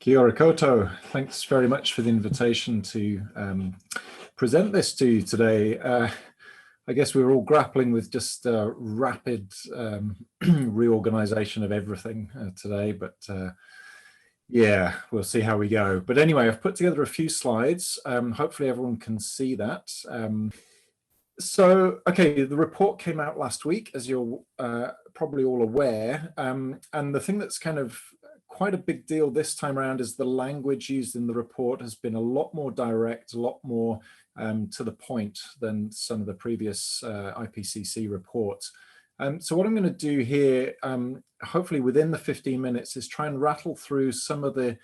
Kia ora koutou. Thanks very much for the invitation to present this to you today. I guess we're all grappling with just rapid reorganization of everything today, but yeah, we'll see how we go. But anyway, I've put together a few slides. Hopefully everyone can see that. So, okay, the report came out last week, as you're probably all aware. And the thing that's kind of quite a big deal this time around is the language used in the report has been a lot more direct, a lot more to the point than some of the previous IPCC reports. So what I'm going to do here, hopefully within the 15 minutes, is try and rattle through some of the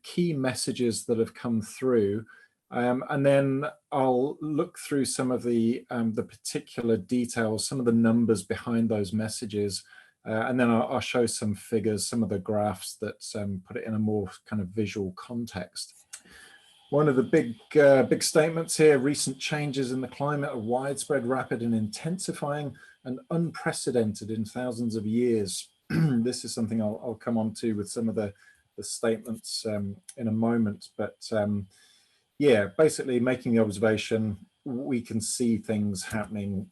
key messages that have come through. And then I'll look through some of the particular details, some of the numbers behind those messages, and then I'll show some figures, some of the graphs that put it in a more kind of visual context. One of the big statements here: recent changes in the climate are widespread, rapid, and intensifying, and unprecedented in thousands of years. This is something I'll come on to with some of the statements in a moment, but yeah, basically making the observation, we can see things happening.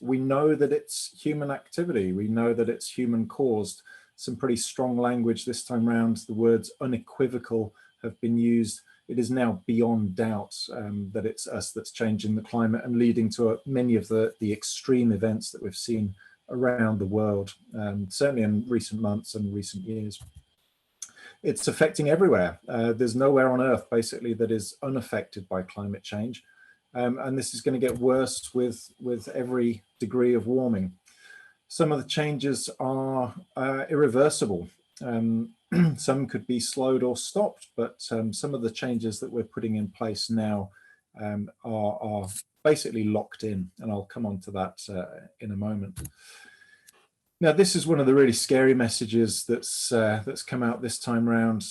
We know that it's human activity. We know that it's human caused. Some pretty strong language this time round. The words unequivocal have been used. It is now beyond doubt that it's us that's changing the climate and leading to many of the extreme events that we've seen around the world, certainly in recent months and recent years. It's affecting everywhere. There's nowhere on Earth, basically, that is unaffected by climate change. And this is going to get worse with every degree of warming. Some of the changes are irreversible. Some could be slowed or stopped, but some of the changes that we're putting in place now are basically locked in, and I'll come on to that in a moment. Now, this is one of the really scary messages that's come out this time around.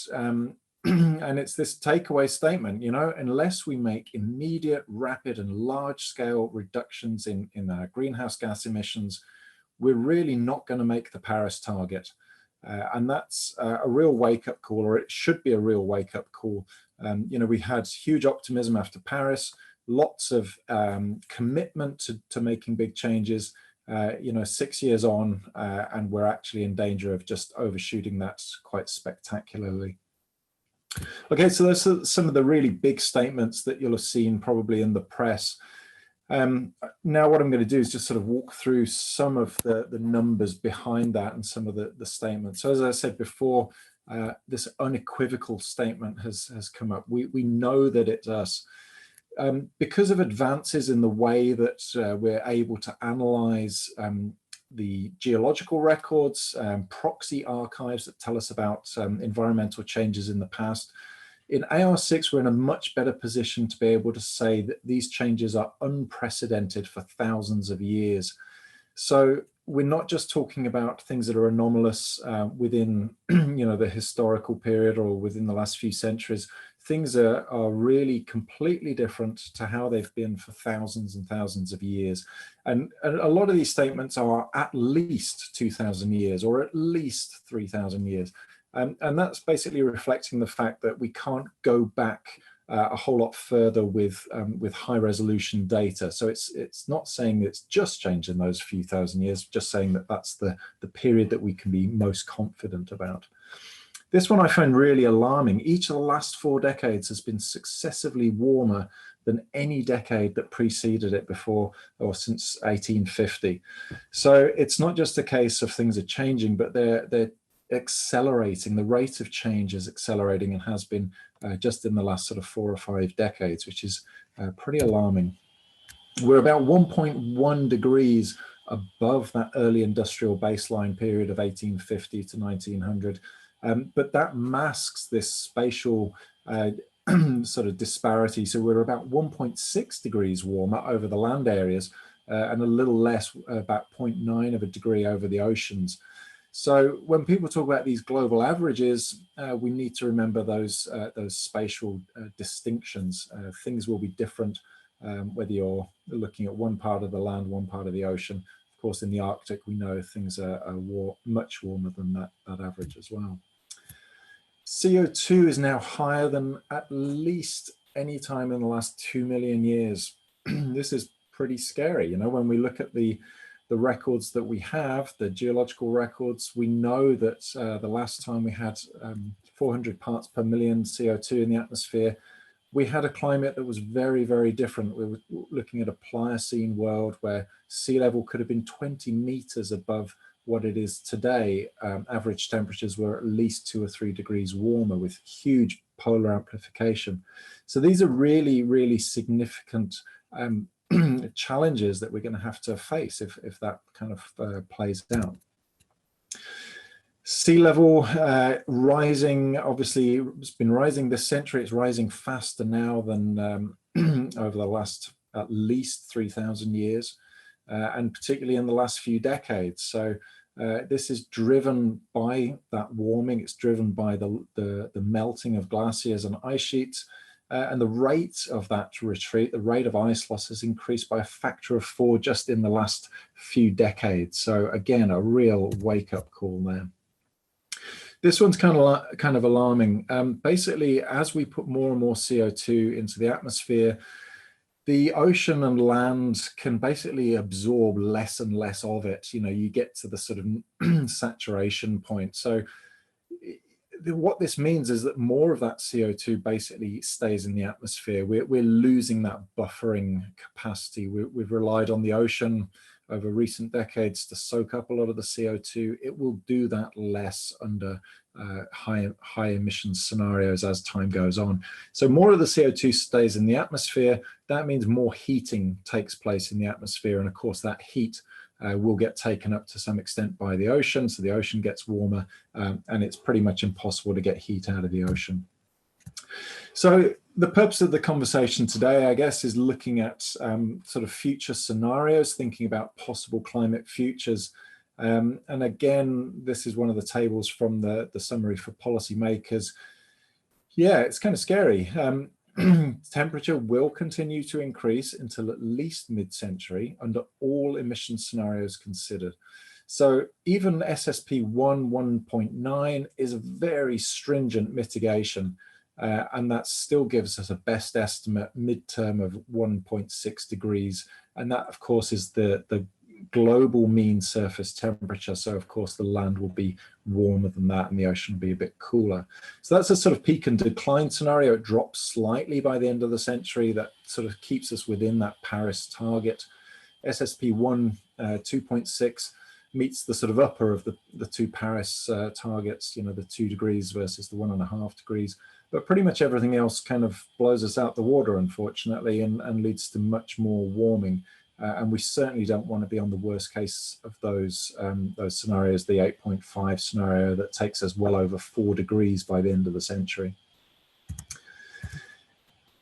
And it's this takeaway statement, you know, unless we make immediate, rapid and large-scale reductions in our greenhouse gas emissions, we're really not going to make the Paris target. And that's a real wake-up call, or it should be a real wake-up call. You know, we had huge optimism after Paris, lots of commitment to making big changes. You know, 6 years on, and we're actually in danger of just overshooting that quite spectacularly. Okay, so those are some of the really big statements that you'll have seen probably in the press. Now what I'm going to do is just sort of walk through some of the numbers behind that and some of the statements. So as I said before, this unequivocal statement has come up. We know that it's us. Because of advances in the way that we're able to analyze the geological records, proxy archives that tell us about environmental changes in the past, in AR6 we're in a much better position to be able to say that these changes are unprecedented for thousands of years. So we're not just talking about things that are anomalous within you know, the historical period or within the last few centuries. Things are really completely different to how they've been for thousands and thousands of years. And a lot of these statements are at least 2,000 years or at least 3,000 years. And that's basically reflecting the fact that we can't go back a whole lot further with high resolution data. So it's not saying that it's just changed in those few thousand years, just saying that that's the period that we can be most confident about. This one I find really alarming. Each of the last 4 decades has been successively warmer than any decade that preceded it before or since 1850. So it's not just a case of things are changing, but they're accelerating. The rate of change is accelerating and has been just in the last sort of 4 or 5 decades, which is pretty alarming. We're about 1.1 degrees above that early industrial baseline period of 1850 to 1900. But that masks this spatial sort of disparity. So we're about 1.6 degrees warmer over the land areas and a little less, about 0.9 of a degree over the oceans. So when people talk about these global averages, we need to remember those spatial distinctions. Things will be different whether you're looking at one part of the land, one part of the ocean. Of course, in the Arctic, we know things are much warmer than that average as well. CO2 is now higher than at least any time in the last 2 million years. This is pretty scary. You know, when we look at the records that we have, the geological records, we know that the last time we had 400 parts per million CO2 in the atmosphere, we had a climate that was very, very different. We were looking at a Pliocene world where sea level could have been 20 meters above what it is today. Average temperatures were at least 2 or 3 degrees warmer with huge polar amplification. So these are really, really significant challenges that we're going to have to face if that kind of plays out. Sea level rising, obviously it's been rising this century. It's rising faster now than over the last at least 3,000 years, and particularly in the last few decades. So this is driven by that warming. It's driven by the melting of glaciers and ice sheets. And the rate of that retreat, the rate of ice loss, has increased by a factor of 4 just in the last few decades. So again, a real wake-up call there. This one's kind of alarming. Basically, as we put more and more CO2 into the atmosphere, the ocean and land can basically absorb less and less of it. You know, you get to the sort of saturation point. So what this means is that more of that CO2 basically stays in the atmosphere. We're losing that buffering capacity. We've relied on the ocean over recent decades to soak up a lot of the CO2. It will do that less under high emissions scenarios as time goes on. So more of the CO2 stays in the atmosphere. That means more heating takes place in the atmosphere. And of course, that heat will get taken up to some extent by the ocean. So the ocean gets warmer, and it's pretty much impossible to get heat out of the ocean. So the purpose of the conversation today, I guess, is looking at sort of future scenarios, thinking about possible climate futures. And again, this is one of the tables from the summary for policymakers. Yeah, it's kind of scary. Temperature will continue to increase until at least mid-century under all emission scenarios considered. So even SSP 1.9 is a very stringent mitigation, and that still gives us a best estimate midterm of 1.6 degrees. And that, of course, is the global mean surface temperature. So of course the land will be warmer than that and the ocean will be a bit cooler. So that's a sort of peak and decline scenario. It drops slightly by the end of the century. That sort of keeps us within that Paris target. SSP 2.6 meets the sort of upper of the two Paris targets, you know, the 2 degrees versus the 1.5 degrees. But pretty much everything else kind of blows us out the water, unfortunately, and leads to much more warming. And we certainly don't want to be on the worst case of those scenarios, the 8.5 scenario that takes us well over 4 degrees by the end of the century.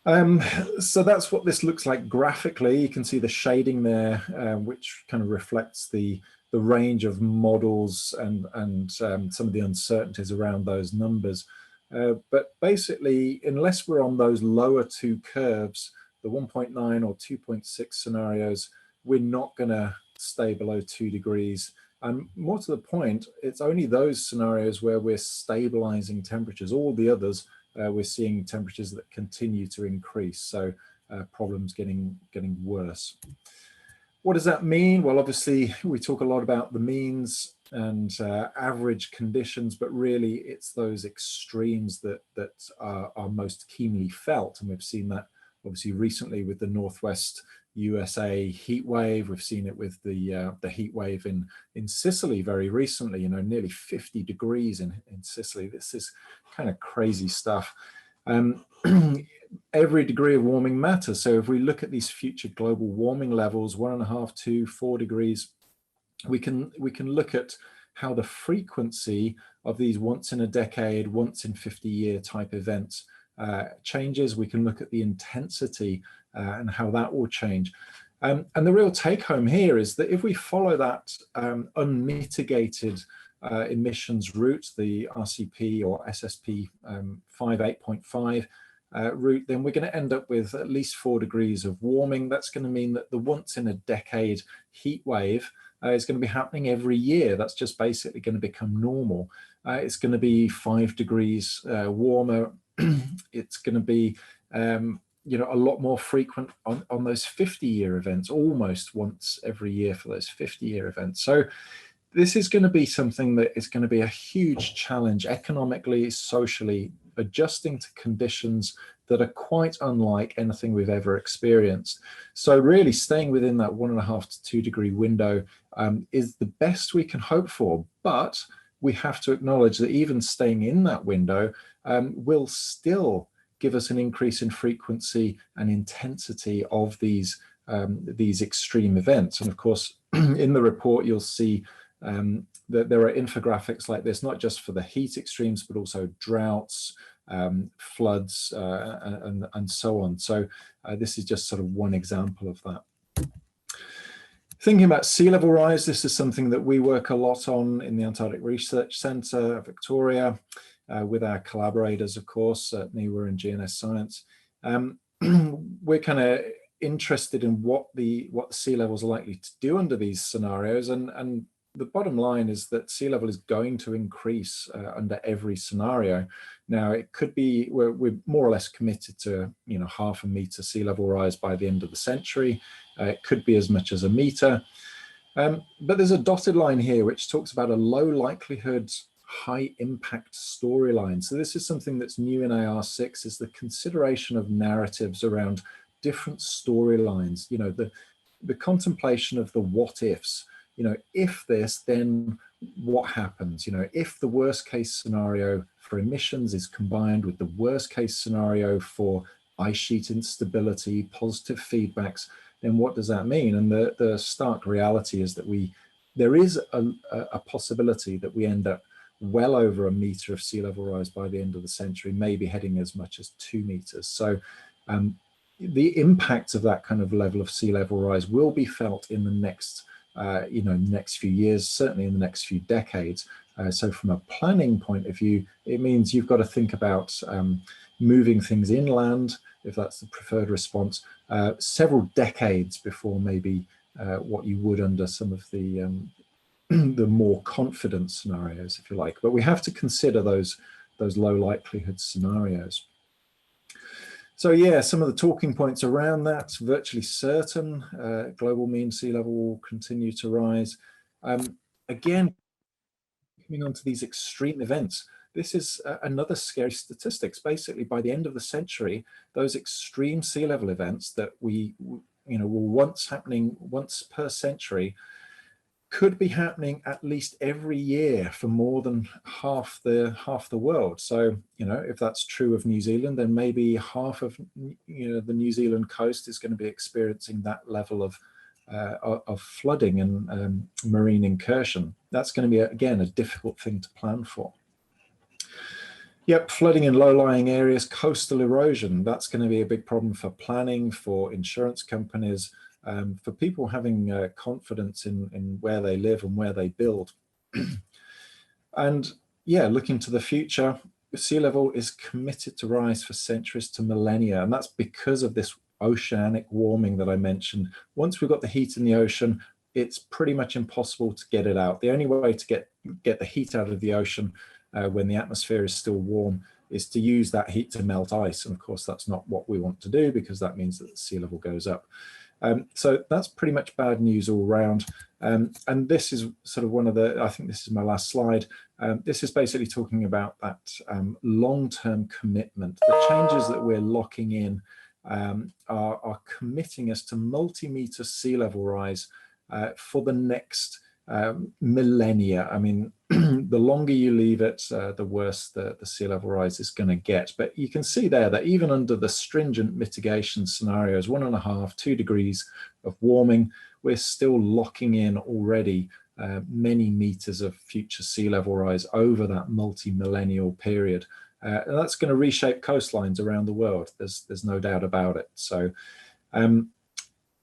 So that's what this looks like graphically. You can see the shading there, which kind of reflects the range of models and some of the uncertainties around those numbers. But basically, unless we're on those lower two curves, the 1.9 or 2.6 scenarios, we're not going to stay below 2 degrees. And more to the point, it's only those scenarios where we're stabilizing temperatures. All the others, we're seeing temperatures that continue to increase. So problems getting worse. What does that mean? Well, obviously, we talk a lot about the means and average conditions, but really it's those extremes that are most keenly felt. And we've seen that obviously recently with the Northwest USA heat wave. We've seen it with the heat wave in Sicily very recently, you know, nearly 50 degrees in Sicily. This is kind of crazy stuff. Every degree of warming matters. So if we look at these future global warming levels, 1.5 to 4 degrees, we can look at how the frequency of these once in a decade, once in 50-year type events changes. We can look at the intensity and how that will change. And the real take home here is that if we follow that unmitigated emissions route, the RCP or SSP 8.5 route, then we're going to end up with at least 4 degrees of warming. That's going to mean that the once in a decade heat wave is going to be happening every year. That's just basically going to become normal. it's going to be 5 degrees warmer. It's going to be you know, a lot more frequent on those 50-year events, almost once every year for those 50-year events. So this is going to be something that is going to be a huge challenge economically, socially, adjusting to conditions that are quite unlike anything we've ever experienced. So really staying within that 1.5 to 2 degree window is the best we can hope for. But we have to acknowledge that even staying in that window will still give us an increase in frequency and intensity of these extreme events. And of course, in the report, you'll see that there are infographics like this, not just for the heat extremes, but also droughts, floods, and so on. So this is just sort of one example of that. Thinking about sea level rise, this is something that we work a lot on in the Antarctic Research Centre, Victoria, with our collaborators, of course, at NIWA and GNS Science. We're kind of interested in what the sea levels are likely to do under these scenarios, and the bottom line is that sea level is going to increase under every scenario. Now, it could be, we're more or less committed to, you know, 0.5 meter sea level rise by the end of the century. It could be as much as 1 meter. But there's a dotted line here which talks about a low likelihood, high impact storyline. So this is something that's new in AR6, is the consideration of narratives around different storylines, you know, the contemplation of the what ifs. You know, if this, then what happens? You know, if the worst case scenario for emissions is combined with the worst case scenario for ice sheet instability, positive feedbacks, then what does that mean? And the stark reality is that there is a possibility that we end up well over 1 meter of sea level rise by the end of the century, maybe heading as much as 2 meters. So the impact of that kind of level of sea level rise will be felt in the next you know, next few years, certainly in the next few decades. So from a planning point of view, it means you've got to think about moving things inland, if that's the preferred response, several decades before maybe what you would under some of the more confident scenarios, if you like. But we have to consider those low likelihood scenarios. So yeah, some of the talking points around that: virtually certain global mean sea level will continue to rise. Again, coming on to these extreme events, this is another scary statistics. Basically, by the end of the century, those extreme sea level events that we, you know, were happening once per century could be happening at least every year for more than half the world. So, you know, if that's true of New Zealand, then maybe half of, you know, the New Zealand coast is going to be experiencing that level of flooding and marine incursion. That's going to be, again, a difficult thing to plan for. Yep, flooding in low-lying areas, coastal erosion, that's going to be a big problem for planning, for insurance companies, for people having confidence in where they live and where they build. And yeah, looking to the future, sea level is committed to rise for centuries to millennia, and that's because of this oceanic warming that I mentioned. Once we've got the heat in the ocean, it's pretty much impossible to get it out. The only way to get the heat out of the ocean when the atmosphere is still warm is to use that heat to melt ice, and of course that's not what we want to do, because that means that the sea level goes up. So that's pretty much bad news all round. And this is sort of one of the, I think this is my last slide. This is basically talking about that long-term commitment. The changes that we're locking in are committing us to multi-meter sea level rise for the next millennia. I mean, the longer you leave it, the worse the sea level rise is going to get. But you can see there that even under the stringent mitigation scenarios, 1.5, 2 degrees of warming, we're still locking in already many meters of future sea level rise over that multi-millennial period. And that's going to reshape coastlines around the world. There's no doubt about it. So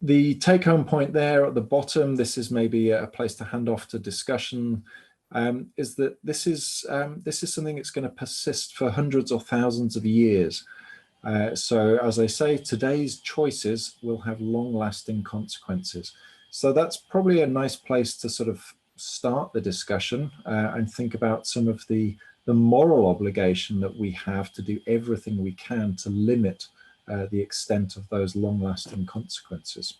the take-home point there at the bottom, this is maybe a place to hand off to discussion, is that this is something that's going to persist for hundreds or thousands of years. So as I say, today's choices will have long-lasting consequences. So that's probably a nice place to sort of start the discussion and think about some of the moral obligation that we have to do everything we can to limit the extent of those long-lasting consequences.